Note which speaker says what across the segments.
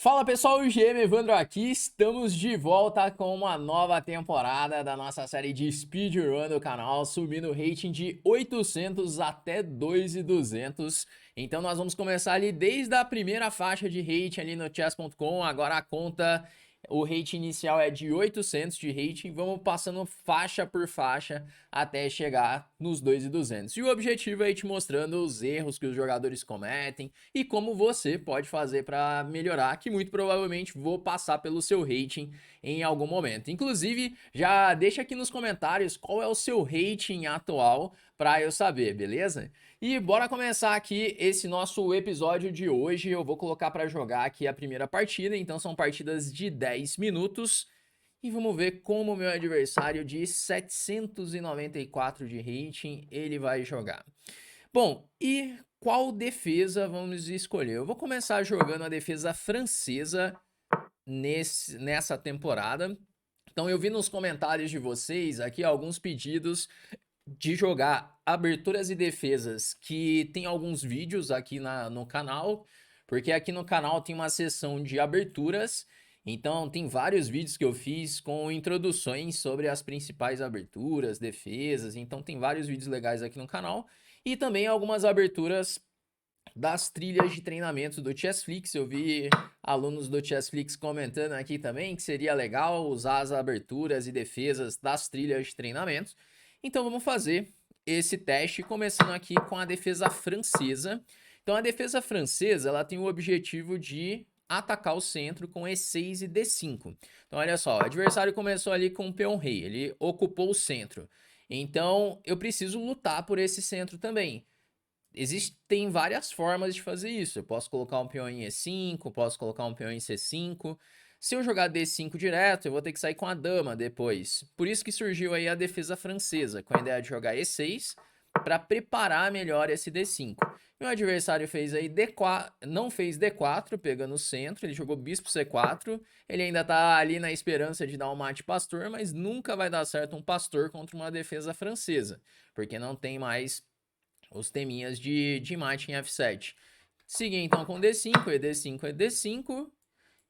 Speaker 1: Fala pessoal, o GM Evandro aqui, estamos de volta com uma nova temporada da nossa série de speedrun do canal, subindo o rating de 800 até 2.200. Então nós vamos começar ali desde a primeira faixa de rating ali no chess.com, agora a conta, o rating inicial é de 800 de rating, vamos passando faixa por faixa até chegar nos 2.200. E o objetivo é ir te mostrando os erros que os jogadores cometem e como você pode fazer para melhorar, que muito provavelmente vou passar pelo seu rating em algum momento. Inclusive, já deixa aqui nos comentários qual é o seu rating atual para eu saber, beleza? E bora começar aqui esse nosso episódio de hoje. Eu vou colocar para jogar aqui a primeira partida, então são partidas de 10 minutos. E vamos ver como o meu adversário de 794 de rating ele vai jogar. Bom, e qual defesa vamos escolher? Eu vou começar jogando a defesa francesa nessa temporada. Então eu vi nos comentários de vocês aqui alguns pedidos de jogar aberturas e defesas que tem alguns vídeos aqui no canal, porque aqui no canal tem uma seção de aberturas, então tem vários vídeos que eu fiz com introduções sobre as principais aberturas, defesas, então tem vários vídeos legais aqui no canal, e também algumas aberturas das trilhas de treinamento do Chessflix. Eu vi alunos do Chessflix comentando aqui também que seria legal usar as aberturas e defesas das trilhas de treinamento. Então vamos fazer esse teste começando aqui com a defesa francesa. Então a defesa francesa ela tem o objetivo de atacar o centro com E6 e D5. Então olha só, o adversário começou ali com o peão rei, ele ocupou o centro. Então eu preciso lutar por esse centro também. Existem várias formas de fazer isso. Eu posso colocar um peão em E5, posso colocar um peão em C5. Se eu jogar D5 direto, eu vou ter que sair com a dama depois. Por isso que surgiu aí a defesa francesa, com a ideia de jogar E6 para preparar melhor esse D5. Meu adversário fez aí D4, não fez D4, pegando o centro, ele jogou bispo C4. Ele ainda tá ali na esperança de dar um mate pastor, mas nunca vai dar certo um pastor contra uma defesa francesa, porque não tem mais os teminhas de mate em F7. Segui então com D5, ED5, ED5.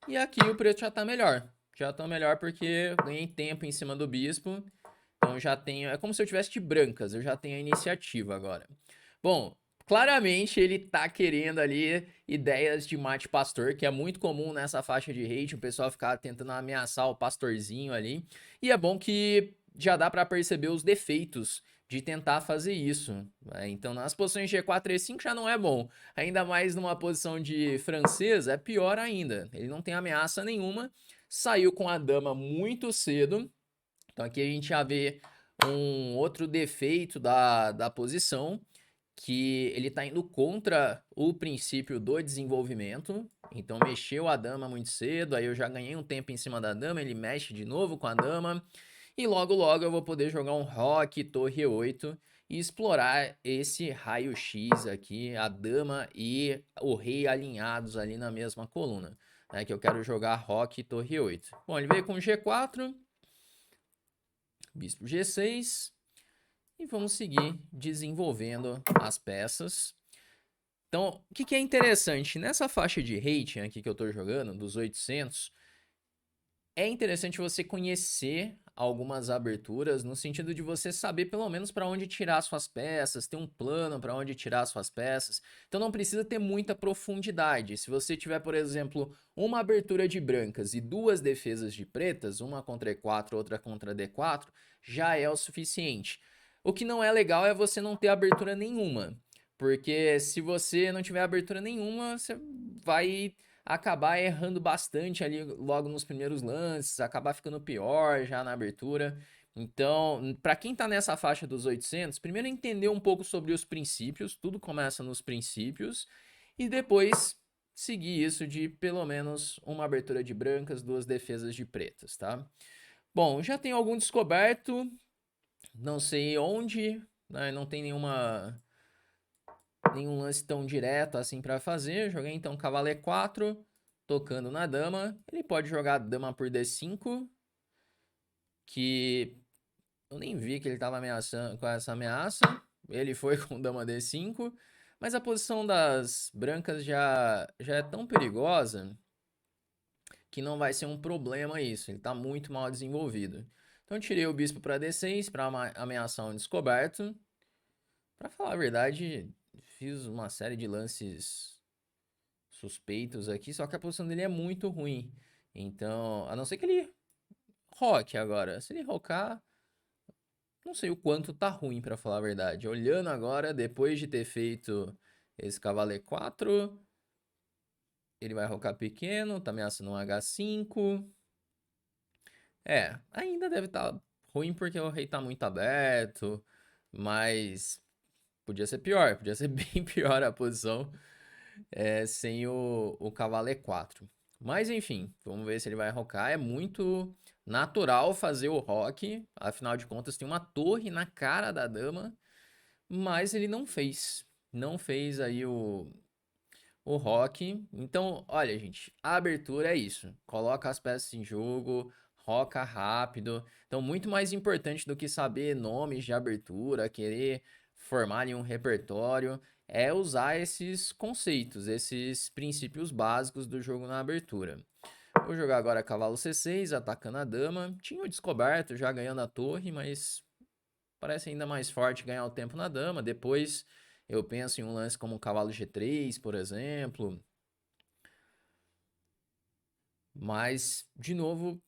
Speaker 1: E aqui o preto já tá melhor. Já tô melhor porque ganhei tempo em cima do bispo. Então já tenho... É como se eu tivesse de brancas. Eu já tenho a iniciativa agora. Bom, claramente ele tá querendo ali ideias de mate pastor, que é muito comum nessa faixa de hate, o pessoal ficar tentando ameaçar o pastorzinho ali. E é bom que já dá para perceber os defeitos de tentar fazer isso. Então nas posições G4 e E5 já não é bom. Ainda mais numa posição de francesa, é pior ainda. Ele não tem ameaça nenhuma. Saiu com a dama muito cedo. Então aqui a gente já vê um outro defeito da posição, que ele tá indo contra o princípio do desenvolvimento. Então mexeu a dama muito cedo, aí eu já ganhei um tempo em cima da dama, ele mexe de novo com a dama. E logo logo eu vou poder jogar um roque torre 8 e explorar esse raio-x aqui, a dama e o rei alinhados ali na mesma coluna, né, que eu quero jogar roque torre 8. Bom, ele veio com G4, bispo G6, e vamos seguir desenvolvendo as peças. Então, o que é interessante? Nessa faixa de rating aqui que eu estou jogando, dos 800, é interessante você conhecer algumas aberturas, no sentido de você saber pelo menos para onde tirar suas peças, ter um plano para onde tirar suas peças. Então não precisa ter muita profundidade. Se você tiver, por exemplo, uma abertura de brancas e duas defesas de pretas, uma contra E4, outra contra D4, já é o suficiente. O que não é legal é você não ter abertura nenhuma, porque se você não tiver abertura nenhuma, você vai acabar errando bastante ali logo nos primeiros lances, acabar ficando pior já na abertura. Então, para quem tá nessa faixa dos 800, primeiro entender um pouco sobre os princípios, tudo começa nos princípios, e depois seguir isso de pelo menos uma abertura de brancas, duas defesas de pretas, tá? Bom, já tem algum descoberto, não sei onde, né? Não tem nenhum lance tão direto assim para fazer. Joguei então cavalo E4, tocando na dama. Ele pode jogar dama por D5, que eu nem vi que ele estava ameaçando com essa ameaça. Ele foi com dama D5, mas a posição das brancas já é tão perigosa que não vai ser um problema isso, ele tá muito mal desenvolvido. Então tirei o bispo para D6 para ameaçar um descoberto. Para falar a verdade, fiz uma série de lances suspeitos aqui, só que a posição dele é muito ruim. Então, a não ser que ele roque agora. Se ele rocar, não sei o quanto tá ruim, para falar a verdade. Olhando agora, depois de ter feito esse cavalo E4, ele vai rocar pequeno, tá ameaçando um H5. Ainda deve estar ruim porque o rei tá muito aberto, mas podia ser pior, podia ser bem pior a posição sem o cavalo E4. Mas enfim, vamos ver se ele vai rocar. É muito natural fazer o roque, afinal de contas tem uma torre na cara da dama, mas ele não fez. Não fez aí o rock. Então, olha, gente, a abertura é isso. Coloca as peças em jogo, roca rápido. Então, muito mais importante do que saber nomes de abertura, querer formar ali um repertório, é usar esses conceitos, esses princípios básicos do jogo na abertura. Vou jogar agora cavalo C6, atacando a dama. Tinha o descoberto, já ganhando a torre, mas parece ainda mais forte ganhar o tempo na dama. Depois eu penso em um lance como o cavalo G3, por exemplo. Mas, de novo,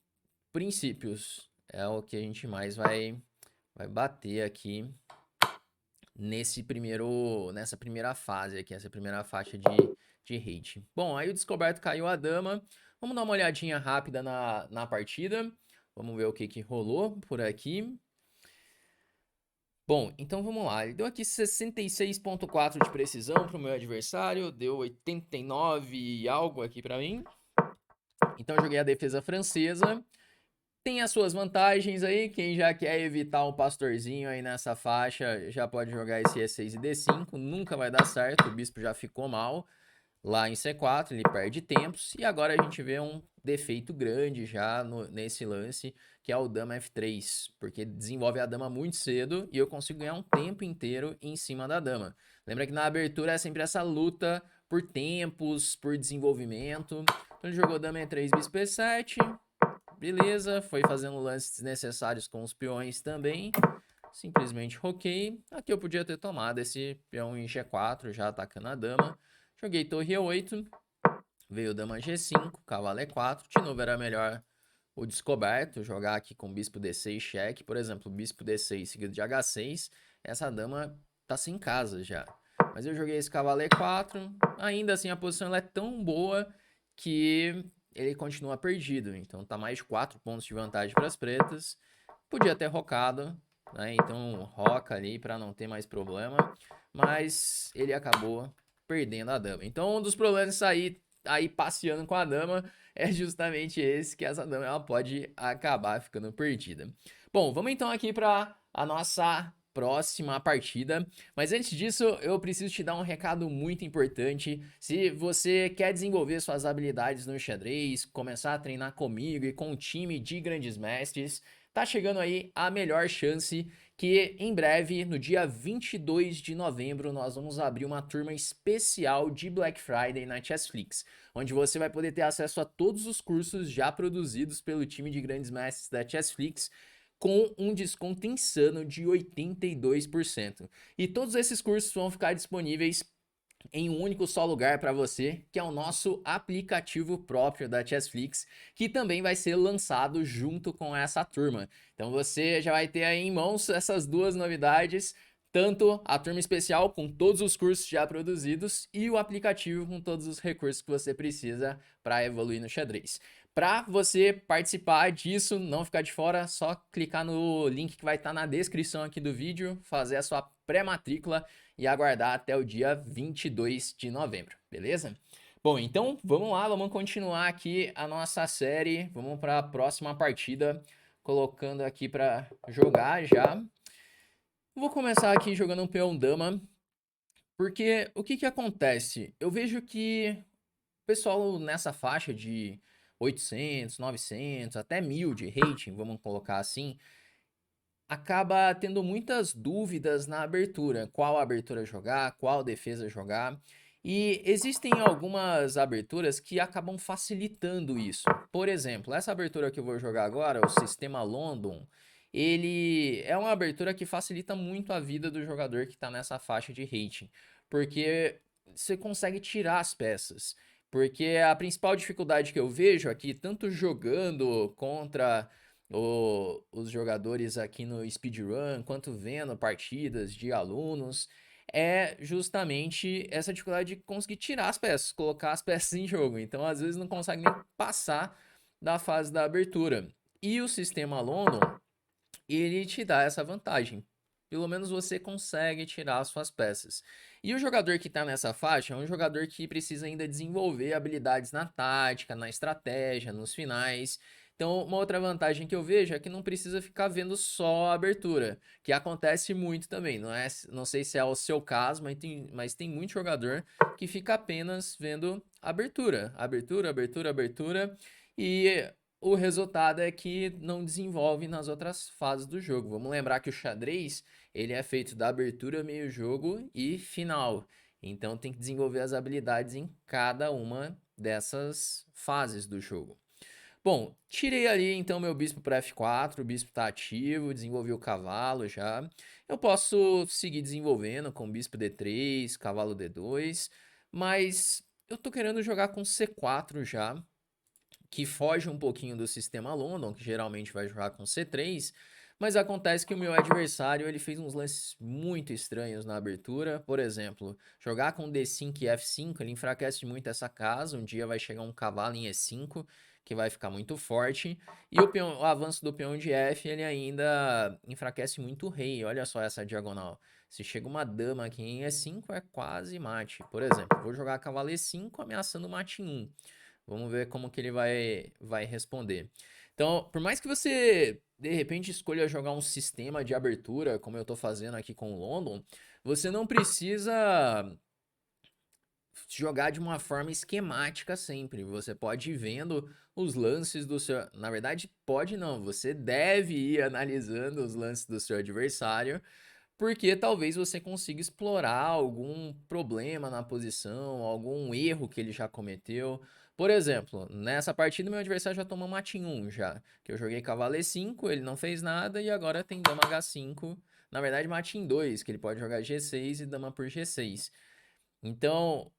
Speaker 1: princípios é o que a gente mais vai bater aqui nessa primeira fase aqui, essa primeira faixa de hate. Bom, aí o descoberto caiu a dama. Vamos dar uma olhadinha rápida na partida. Vamos ver o que rolou por aqui. Bom, então vamos lá. Ele deu aqui 66,4 de precisão para o meu adversário, deu 89 e algo aqui para mim. Então eu joguei a defesa francesa. Tem as suas vantagens aí, quem já quer evitar um pastorzinho aí nessa faixa, já pode jogar esse E6 e D5, nunca vai dar certo, o bispo já ficou mal. Lá em C4 ele perde tempos, e agora a gente vê um defeito grande já nesse lance, que é o dama F3, porque desenvolve a dama muito cedo e eu consigo ganhar um tempo inteiro em cima da dama. Lembra que na abertura é sempre essa luta por tempos, por desenvolvimento. Então ele jogou dama E3, bispo E7, beleza, foi fazendo lances desnecessários com os peões também. Simplesmente roquei. Aqui eu podia ter tomado esse peão em G4, já atacando a dama. Joguei torre E8, veio dama G5, cavalo E4. De novo era melhor o descoberto, jogar aqui com bispo D6 cheque. Por exemplo, bispo D6 seguido de H6. Essa dama tá sem casa já. Mas eu joguei esse cavalo E4. Ainda assim a posição ela é tão boa que ele continua perdido. Então tá mais de 4 pontos de vantagem para as pretas. Podia ter rocado, né? Então roca ali para não ter mais problema. Mas ele acabou perdendo a dama. Então um dos problemas de sair aí passeando com a dama é justamente esse, que essa dama ela pode acabar ficando perdida. Bom, vamos então aqui para a nossa próxima partida, mas antes disso eu preciso te dar um recado muito importante. Se você quer desenvolver suas habilidades no xadrez, começar a treinar comigo e com um time de grandes mestres, tá chegando aí a melhor chance, que em breve, no dia 22 de novembro, nós vamos abrir uma turma especial de Black Friday na Chessflix, onde você vai poder ter acesso a todos os cursos já produzidos pelo time de grandes mestres da Chessflix, com um desconto insano de 82%. E todos esses cursos vão ficar disponíveis em um único só lugar para você, que é o nosso aplicativo próprio da Chessflix, que também vai ser lançado junto com essa turma. Então você já vai ter aí em mãos essas duas novidades, tanto a turma especial com todos os cursos já produzidos e o aplicativo com todos os recursos que você precisa para evoluir no xadrez. Para você participar disso, não ficar de fora, só clicar no link que vai estar na descrição aqui do vídeo, fazer a sua pré-matrícula e aguardar até o dia 22 de novembro, beleza? Bom, então vamos lá, vamos continuar aqui a nossa série, vamos para a próxima partida, colocando aqui para jogar já. Vou começar aqui jogando um peão dama, porque o que acontece? Eu vejo que o pessoal nessa faixa de 800, 900, até 1000 de rating, vamos colocar assim, acaba tendo muitas dúvidas na abertura. Qual abertura jogar, qual defesa jogar. E existem algumas aberturas que acabam facilitando isso. Por exemplo, essa abertura que eu vou jogar agora, o Sistema London, ele é uma abertura que facilita muito a vida do jogador que está nessa faixa de rating, porque você consegue tirar as peças. Porque a principal dificuldade que eu vejo aqui, tanto jogando contra os jogadores aqui no speedrun, quanto vendo partidas de alunos, é justamente essa dificuldade de conseguir tirar as peças, colocar as peças em jogo. Então, às vezes, não consegue nem passar da fase da abertura. E o sistema London, ele te dá essa vantagem. Pelo menos você consegue tirar as suas peças. E o jogador que está nessa faixa é um jogador que precisa ainda desenvolver habilidades na tática, na estratégia, nos finais. Então, uma outra vantagem que eu vejo é que não precisa ficar vendo só a abertura, que acontece muito também. Não sei se é o seu caso, mas tem muito jogador que fica apenas vendo abertura, abertura, abertura, abertura. E o resultado é que não desenvolve nas outras fases do jogo. Vamos lembrar que o xadrez, ele é feito da abertura, meio jogo e final. Então tem que desenvolver as habilidades em cada uma dessas fases do jogo. Bom, tirei ali então meu bispo para F4, o bispo está ativo, desenvolvi o cavalo já. Eu posso seguir desenvolvendo com bispo D3, cavalo D2, mas eu tô querendo jogar com C4 já, que foge um pouquinho do sistema London, que geralmente vai jogar com C3, mas acontece que o meu adversário ele fez uns lances muito estranhos na abertura. Por exemplo, jogar com D5 e F5, ele enfraquece muito essa casa. Um dia vai chegar um cavalo em E5, que vai ficar muito forte. E o avanço do peão de F, ele ainda enfraquece muito o rei. Olha só essa diagonal. Se chega uma dama aqui em E5, é quase mate. Por exemplo, vou jogar cavalo E5 ameaçando mate em 1. Vamos ver como que ele vai responder. Então, por mais que você, de repente, escolha jogar um sistema de abertura, como eu tô fazendo aqui com o London, você não precisa jogar de uma forma esquemática sempre. Você pode ir vendo os lances do seu... Na verdade, pode não. Você deve ir analisando os lances do seu adversário, porque talvez você consiga explorar algum problema na posição, algum erro que ele já cometeu. Por exemplo, nessa partida meu adversário já tomou mate em 1 já, que eu joguei cavalo E5, ele não fez nada e agora tem dama H5. Na verdade, mate em 2, que ele pode jogar G6 e dama por G6. Então,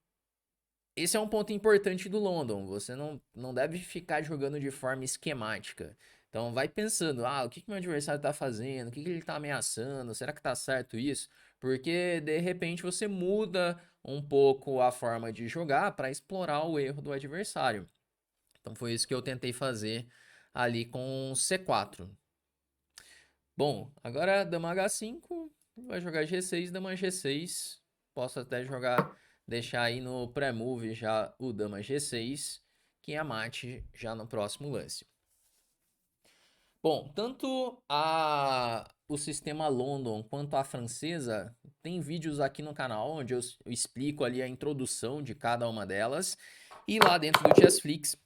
Speaker 1: esse é um ponto importante do London. Você não deve ficar jogando de forma esquemática. Então vai pensando, o que meu adversário está fazendo? O que ele está ameaçando? Será que está certo isso? Porque de repente você muda um pouco a forma de jogar para explorar o erro do adversário. Então foi isso que eu tentei fazer ali com C4. Bom, agora dama H5, vai jogar G6, dama G6. Posso até jogar, deixar aí no pré-move já o dama G6, que é mate já no próximo lance. Bom, tanto o sistema London quanto a francesa tem vídeos aqui no canal onde eu explico ali a introdução de cada uma delas. E lá dentro do Chessflix,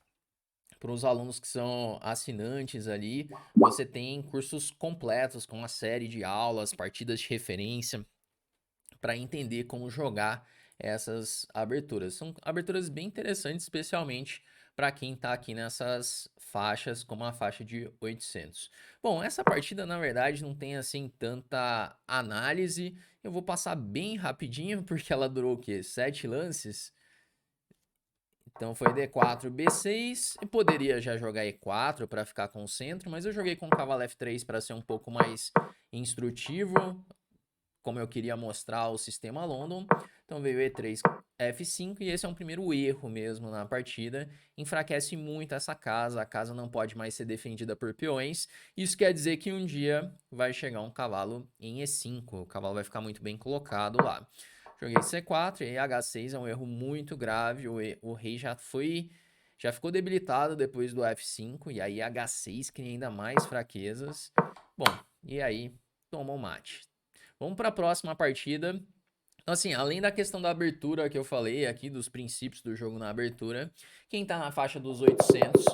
Speaker 1: para os alunos que são assinantes ali, você tem cursos completos com uma série de aulas, partidas de referência, para entender como jogar essas aberturas. São aberturas bem interessantes, especialmente para quem está aqui nessas faixas, como a faixa de 800. Bom, essa partida na verdade não tem assim tanta análise. Eu vou passar bem rapidinho porque ela durou o quê? 7 lances. Então foi D4, B6, e poderia já jogar E4 para ficar com o centro, mas eu joguei com o cavalo F3 para ser um pouco mais instrutivo, como eu queria mostrar o sistema London. Então veio E3, F5, e esse é um primeiro erro mesmo na partida. Enfraquece muito essa casa, a casa não pode mais ser defendida por peões. Isso quer dizer que um dia vai chegar um cavalo em E5, o cavalo vai ficar muito bem colocado lá. Joguei C4 e H6 é um erro muito grave, o rei já ficou debilitado depois do F5, e aí H6 cria ainda mais fraquezas. Bom, e aí tomou mate. Vamos para a próxima partida. Então, assim, além da questão da abertura que eu falei aqui, dos princípios do jogo na abertura, quem tá na faixa dos 800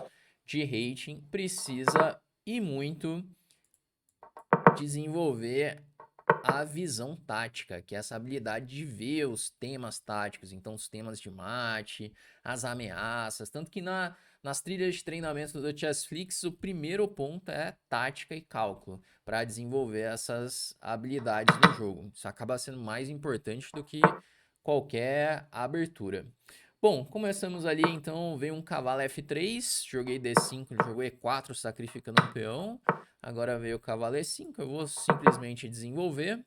Speaker 1: de rating precisa e muito desenvolver a visão tática, que é essa habilidade de ver os temas táticos, então os temas de mate, as ameaças, tanto que nas trilhas de treinamento do Chessflix, o primeiro ponto é tática e cálculo, para desenvolver essas habilidades no jogo. Isso acaba sendo mais importante do que qualquer abertura. Bom, começamos ali, então veio um cavalo F3, joguei D5, ele jogou E4, sacrificando um peão. Agora veio o cavalo E5, eu vou simplesmente desenvolver.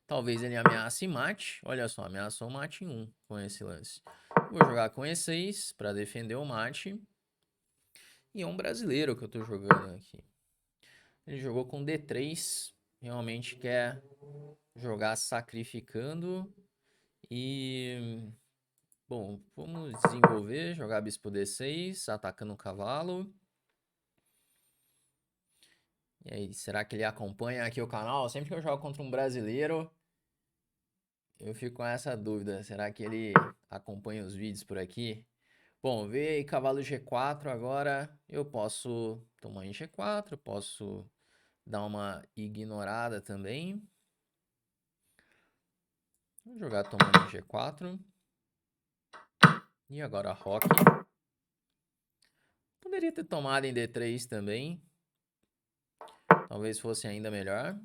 Speaker 1: Talvez ele ameace mate. Olha só, ameaçou mate em 1 com esse lance. Vou jogar com E6 para defender o mate. E é um brasileiro que eu tô jogando aqui. Ele jogou com D3. Realmente quer jogar sacrificando. E... Bom, vamos desenvolver, jogar bispo D6, atacando o cavalo. E aí, será que ele acompanha aqui o canal? Sempre que eu jogo contra um brasileiro, eu fico com essa dúvida. Será que ele acompanha os vídeos por aqui? Bom, veio aí cavalo G4 agora. Eu posso tomar em G4, posso dar uma ignorada também. Vou jogar tomando em G4. E agora roque. Poderia ter tomado em D3 também. Talvez fosse ainda melhor.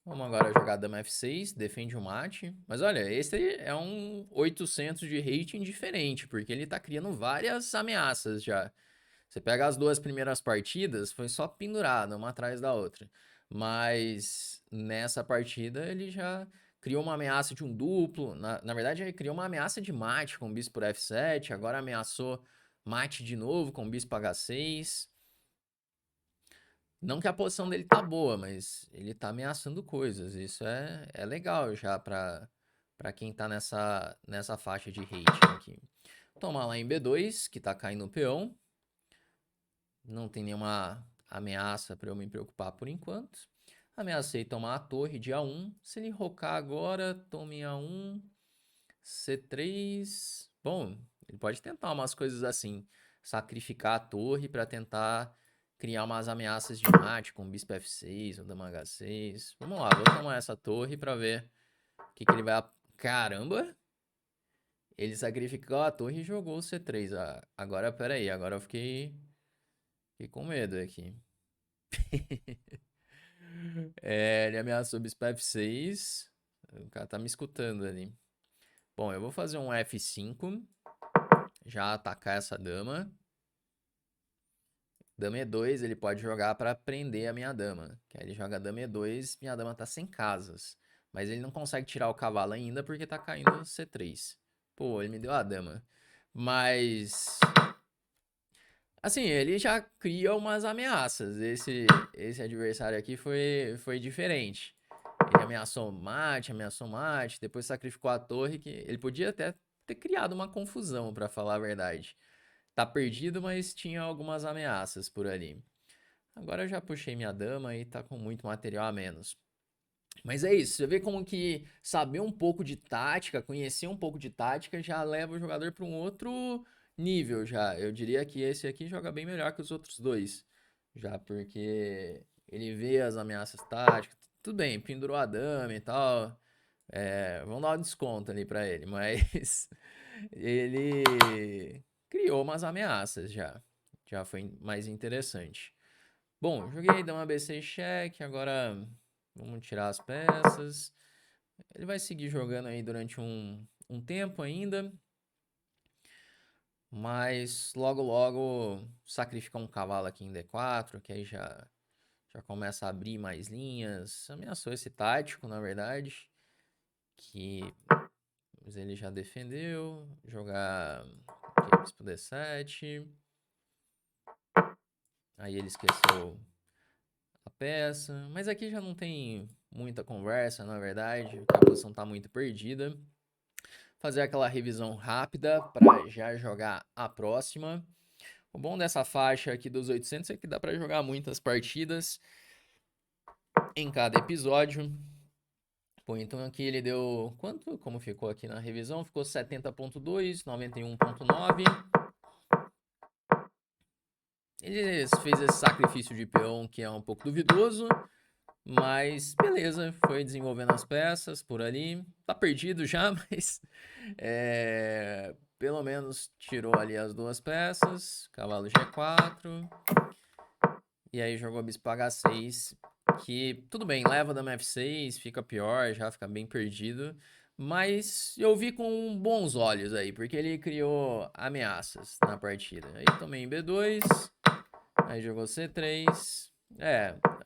Speaker 1: Vamos agora jogar dama F6, defende o mate. Mas olha, esse é um 800 de rating diferente, porque ele tá criando várias ameaças já. Você pega as duas primeiras partidas, foi só pendurado, uma atrás da outra. Mas nessa partida ele já criou uma ameaça de um duplo. Na verdade, ele criou uma ameaça de mate com bispo por F7. Agora ameaçou mate de novo com bispo H6. Não que a posição dele tá boa, mas ele tá ameaçando coisas. Isso é legal já pra quem tá nessa faixa de rating aqui. Tomar lá em B2, que tá caindo o peão. Não tem nenhuma ameaça para eu me preocupar por enquanto. Ameacei tomar a torre de A1. Se ele rocar agora, tome A1, C3. Bom, ele pode tentar umas coisas assim. Sacrificar a torre para tentar criar umas ameaças de mate com bispo F6 ou dama H6. Vamos lá, vou tomar essa torre para ver o que ele vai... Caramba! Ele sacrificou a torre e jogou o C3. Agora, peraí, agora eu fiquei com medo aqui. Ele ameaçou bispo F6. O cara tá me escutando ali. Bom, eu vou fazer um F5. Já atacar essa dama. Dama E2 ele pode jogar pra prender a minha dama. Que aí ele joga dama E2, minha dama tá sem casas. Mas ele não consegue tirar o cavalo ainda porque tá caindo C3. Pô, ele me deu a dama. Mas... Assim, ele já cria umas ameaças. Esse adversário aqui foi diferente. Ele ameaçou mate, depois sacrificou a torre, que ele podia até ter criado uma confusão, pra falar a verdade. Tá perdido, mas tinha algumas ameaças por ali. Agora eu já puxei minha dama e tá com muito material a menos. Mas é isso, você vê como que saber um pouco de tática, conhecer um pouco de tática já leva o jogador para um outro nível já. Eu diria que esse aqui joga bem melhor que os outros dois. Já porque ele vê as ameaças táticas. Tudo bem, pendurou a dama e tal. Vamos dar um desconto ali para ele, mas ele criou umas ameaças já. Já foi mais interessante. Bom, joguei dama B6 cheque, agora vamos tirar as peças. Ele vai seguir jogando aí durante um tempo ainda. Mas logo logo sacrificar um cavalo aqui em D4, que aí já começa a abrir mais linhas. Ameaçou esse tático, na verdade. Mas ele já defendeu. Jogar aqui, bispo D7. Aí ele esqueceu a peça. Mas aqui já não tem muita conversa, na verdade. A posição tá muito perdida. Fazer aquela revisão rápida para já jogar a próxima. O bom dessa faixa aqui dos 800 é que dá para jogar muitas partidas em cada episódio. Bom, então aqui ele deu quanto? Como ficou aqui na revisão? Ficou 70.2, 91.9. Ele fez esse sacrifício de peão que é um pouco duvidoso. Mas beleza, foi desenvolvendo as peças por ali. Tá perdido já, mas pelo menos tirou ali as duas peças. Cavalo G4. E aí jogou bispo H6. Que tudo bem, leva dama F6, fica pior, já fica bem perdido. Mas eu vi com bons olhos aí, porque ele criou ameaças na partida. Aí tomei em B2, aí jogou C3.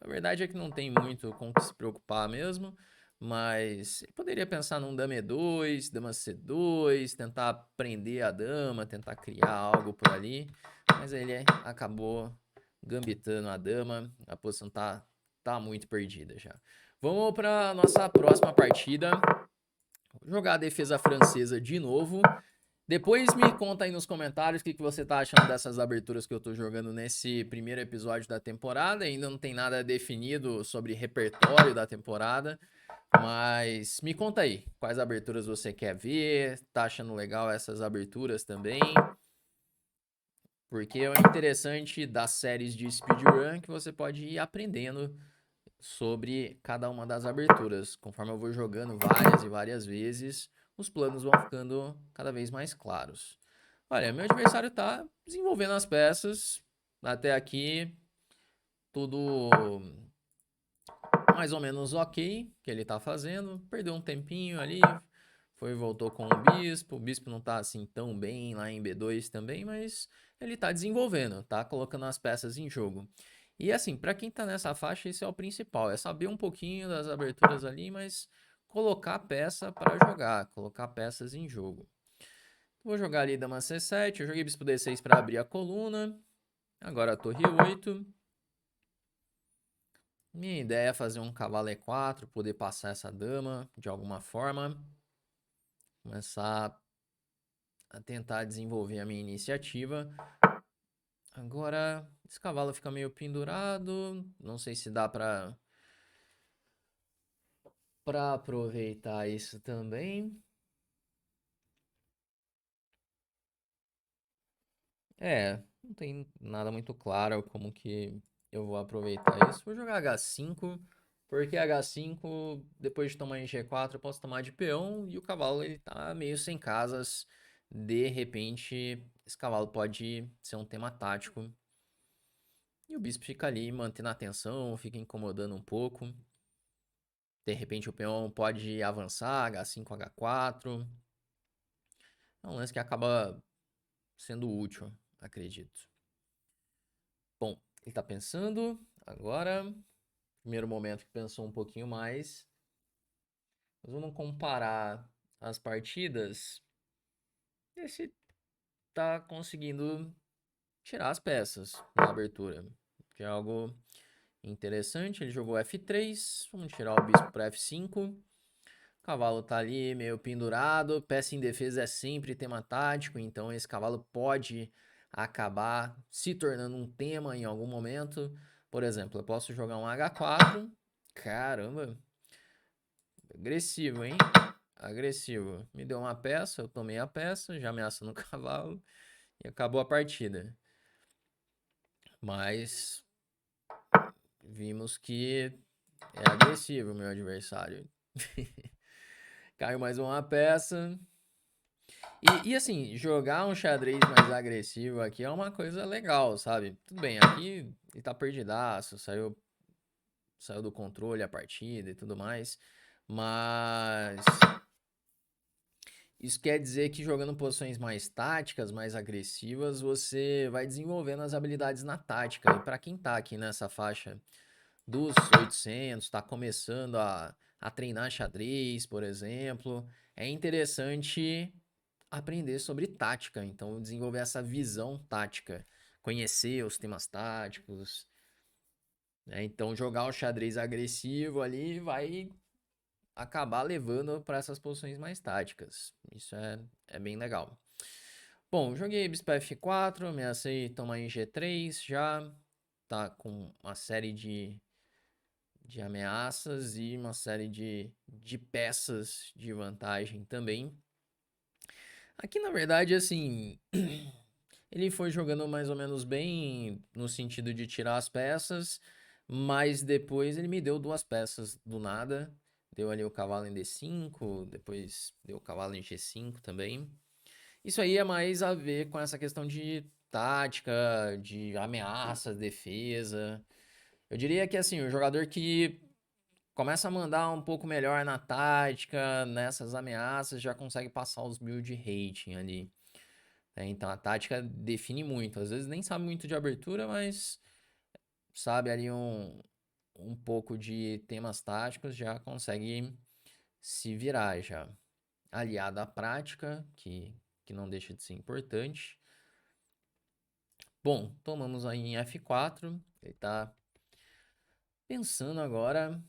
Speaker 1: A verdade é que não tem muito com o que se preocupar mesmo. Mas poderia pensar num dama E2, dama C2, tentar prender a dama, tentar criar algo por ali. Mas ele acabou gambitando a dama. A posição tá muito perdida já. Vamos para nossa próxima partida. Vou jogar a defesa francesa de novo. Depois me conta aí nos comentários o que você tá achando dessas aberturas que eu tô jogando nesse primeiro episódio da temporada. Ainda não tem nada definido sobre repertório da temporada, mas me conta aí, quais aberturas você quer ver? Tá achando legal essas aberturas também? Porque é interessante das séries de speedrun que você pode ir aprendendo sobre cada uma das aberturas. Conforme eu vou jogando várias e várias vezes, os planos vão ficando cada vez mais claros. Olha, meu adversário tá desenvolvendo as peças. Até aqui, tudo mais ou menos ok que ele tá fazendo. Perdeu um tempinho ali, foi e voltou com o bispo. O bispo não tá assim tão bem lá em B2 também, mas ele tá desenvolvendo, tá colocando as peças em jogo. E assim, para quem tá nessa faixa, isso é o principal, é saber um pouquinho das aberturas ali, mas colocar a peça para jogar, colocar peças em jogo. Vou jogar ali dama C7, eu joguei bispo D6 para abrir a coluna. Agora a torre 8. Minha ideia é fazer um cavalo E4, poder passar essa dama de alguma forma. Começar a tentar desenvolver a minha iniciativa. Agora, esse cavalo fica meio pendurado. Não sei se dá pra aproveitar isso também. Não tem nada muito claro como que eu vou aproveitar isso. Vou jogar H5, porque H5, depois de tomar em G4, eu posso tomar de peão e o cavalo ele tá meio sem casas. De repente, esse cavalo pode ser um tema tático. E o bispo fica ali mantendo a atenção, fica incomodando um pouco. De repente o peão pode avançar, H5, H4. É um lance que acaba sendo útil, acredito. Bom, ele tá pensando. Agora, primeiro momento que pensou um pouquinho mais. Nós vamos comparar as partidas. Esse tá conseguindo tirar as peças na abertura. Que é algo interessante. Ele jogou F3. Vamos tirar o bispo para F5. O cavalo tá ali meio pendurado. Peça em defesa é sempre tema tático. Então esse cavalo pode acabar se tornando um tema em algum momento. Por exemplo, eu posso jogar um H4. Caramba, agressivo, hein? Agressivo. Me deu uma peça, eu tomei a peça, já ameaça no cavalo e acabou a partida. Mas vimos que é agressivo o meu adversário. Caiu mais uma peça. E assim, jogar um xadrez mais agressivo aqui é uma coisa legal, sabe? Tudo bem, aqui ele tá perdidaço, saiu do controle a partida e tudo mais. Mas isso quer dizer que jogando posições mais táticas, mais agressivas, você vai desenvolvendo as habilidades na tática. E para quem tá aqui nessa faixa dos 800, tá começando a treinar xadrez, por exemplo, é interessante aprender sobre tática. Então, desenvolver essa visão tática, conhecer os temas táticos, né? Então, jogar o xadrez agressivo ali vai acabar levando para essas posições mais táticas. Isso é bem legal. Bom, joguei bispo F4, ameacei tomar em G3 já. Tá com uma série de ameaças e uma série de peças de vantagem também. Aqui, na verdade, assim, ele foi jogando mais ou menos bem no sentido de tirar as peças, mas depois ele me deu duas peças do nada. Deu ali o cavalo em D5, depois deu o cavalo em G5 também. Isso aí é mais a ver com essa questão de tática, de ameaça, defesa. Eu diria que assim, o jogador que começa a mandar um pouco melhor na tática, nessas ameaças, já consegue passar os 1000 de rating ali. Então a tática define muito. Às vezes nem sabe muito de abertura, mas sabe ali um pouco de temas táticos, já consegue se virar já. Aliado à prática, que não deixa de ser importante. Bom, tomamos aí em F4. Ele tá pensando agora.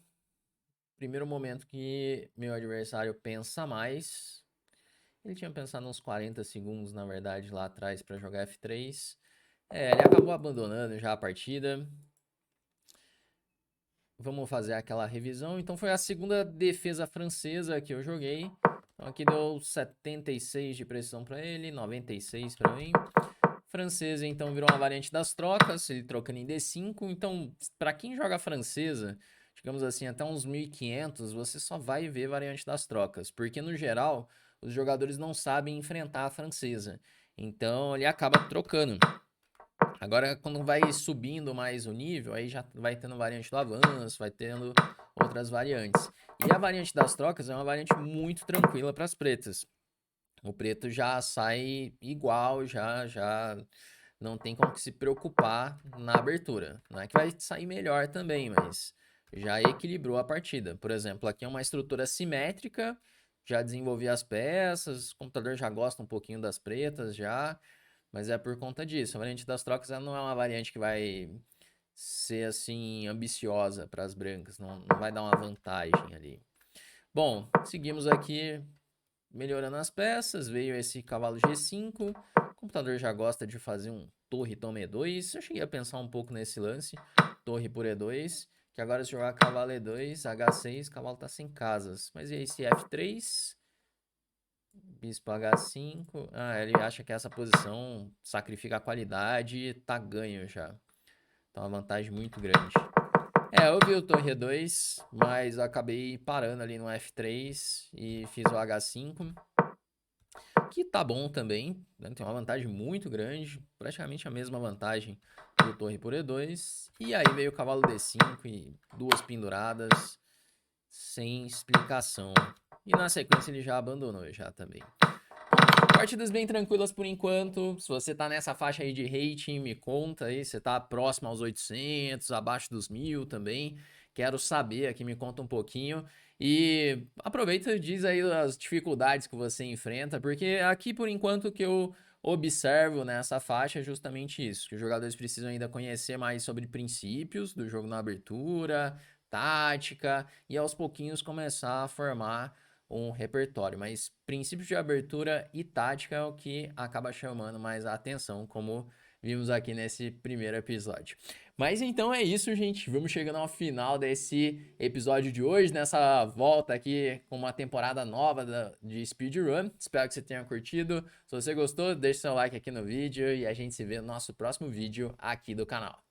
Speaker 1: Primeiro momento que meu adversário pensa mais. Ele tinha pensado uns 40 segundos, na verdade, lá atrás para jogar F3. Ele acabou abandonando já a partida. Vamos fazer aquela revisão. Então foi a segunda defesa francesa que eu joguei. Então aqui deu 76 de precisão para ele, 96 para mim. Francesa então virou uma variante das trocas, ele trocando em D5. Então, para quem joga francesa, digamos assim, até uns 1500, você só vai ver variante das trocas, porque no geral os jogadores não sabem enfrentar a francesa. Então ele acaba trocando. Agora, quando vai subindo mais o nível, aí já vai tendo variante do avanço, vai tendo outras variantes. E a variante das trocas é uma variante muito tranquila para as pretas. O preto já sai igual, já não tem como se preocupar na abertura. Não é que vai sair melhor também, mas já equilibrou a partida. Por exemplo, aqui é uma estrutura simétrica, já desenvolvi as peças, o computador já gosta um pouquinho das pretas já, mas é por conta disso. A variante das trocas ela não é uma variante que vai ser assim ambiciosa para as brancas, não vai dar uma vantagem ali. Bom, seguimos aqui melhorando as peças, veio esse cavalo G5, o computador já gosta de fazer um torre toma E2, eu cheguei a pensar um pouco nesse lance, torre por E2, que agora se jogar cavalo E2, H6, cavalo tá sem casas, mas e aí esse F3, bispo H5, ele acha que essa posição sacrifica a qualidade e tá ganho já, então é uma vantagem muito grande. Eu vi o torre E2, mas acabei parando ali no F3 e fiz o H5, que tá bom também, né? Tem uma vantagem muito grande, praticamente a mesma vantagem do torre por E2. E aí veio o cavalo D5 e duas penduradas, sem explicação. E na sequência ele já abandonou já também. Partidas bem tranquilas por enquanto. Se você tá nessa faixa aí de rating, me conta aí. Você tá próximo aos 800, abaixo dos 1000 também. Quero saber aqui, me conta um pouquinho. E aproveita e diz aí as dificuldades que você enfrenta, porque aqui por enquanto o que eu observo nessa faixa é justamente isso, que os jogadores precisam ainda conhecer mais sobre princípios do jogo na abertura, tática, e aos pouquinhos começar a formar um repertório, mas princípios de abertura e tática é o que acaba chamando mais a atenção, como vimos aqui nesse primeiro episódio. Mas então é isso, gente. Vamos chegando ao final desse episódio de hoje, nessa volta aqui com uma temporada nova de Speedrun. Espero que você tenha curtido. Se você gostou, deixe seu like aqui no vídeo e a gente se vê no nosso próximo vídeo aqui do canal.